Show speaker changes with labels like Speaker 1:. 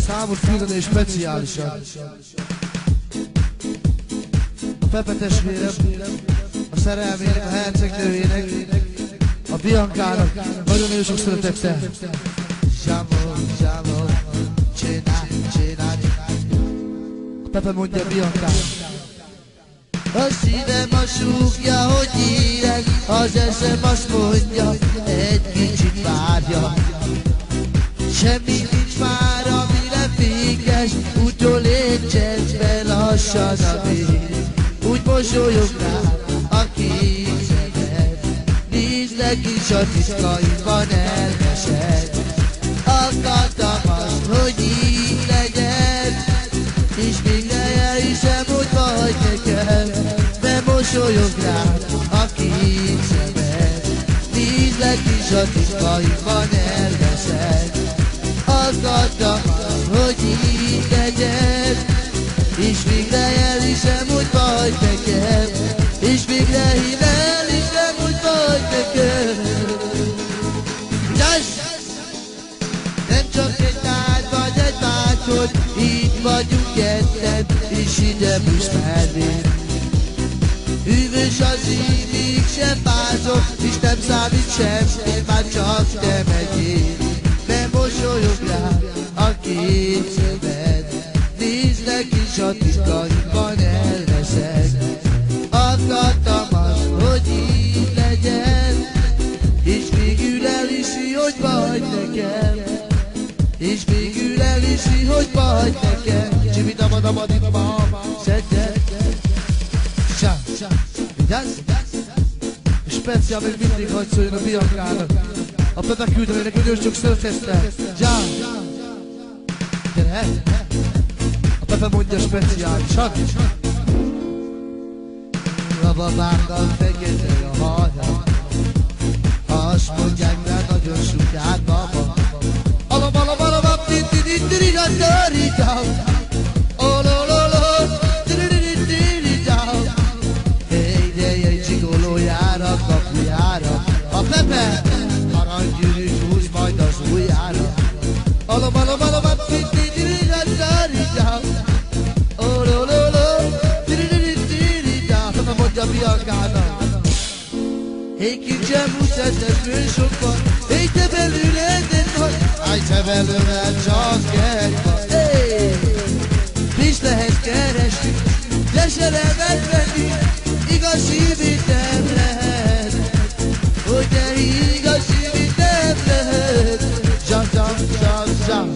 Speaker 1: Számot küldeni speciálisan. A Pepe testvérem, a szerelmének, a hercegnőjének, a Biancának nagyon sok szeretettel. Zsámol, zsámol, csinálj, csinálj. A Pepe mondja a Biancának. A szívem azt súgja, hogy írek, az eszem azt mondja, egy kicsit várja. Semmi nincs már, amire fékes, úgyhol légy csendben lassan a vég. Úgy mosolyog rá, aki szeret, nézlek is a titkaimban elmesed. Akartam azt, hogy így legyen, és még elhiszem, hogy vagy nekem. De mosolyog rá, aki szeret, nézlek is a titkaimban elmesed. Akartam, hogy így legyen, és végre elhiszem, hogy vagy nekem, és végre elhiszem, hogy vagy nekem. Nem csak egy tárgy vagy egy vágy, hogy így vagyunk ketten, és ide ismernél. Hűvös az így, mégsem fázom, és nem számít semmi, már csak te megyél. Mosolyog rá, aki szeret, nézlek is a titkaimban elveszed. Akartam azt, hogy így legyen, és végül elhiszi, hogy vagy nekem, és végül elhiszi, hogy vagy nekem. Csividabadabadibba, szedjed, vigyázz! És speciál még mindig hagy szóljon a Biancának. A Pepe küldeni neki nagyon sok szeretettel. Zsám! Gyere! A Pepe mondja speciálisan. A babákkal fekete a haja, azt mondják rá nagyon sukát baba. Alabalabalabalabab, tintiridirigadaridam. Olololol, tiriridiriridam. Hey, csigolójára, kapujára. A Pepe! Aranygyűrűt húz majd az ujjára. Alabalabalabat, tintiridirigadaridam. Olololol, tiriridiriridam. Pepe mondja Biancának. Hey, kincsem, mutatásből sokkal, hey, te belőled vagy, állj te belőled csak egy vagy. Hey! Nincs lehet keresni, de szerelmet venni, igaz hívét nem lehet, hogy te igaz hívét nem lehet. Zsam, zsam, zsam, zsam.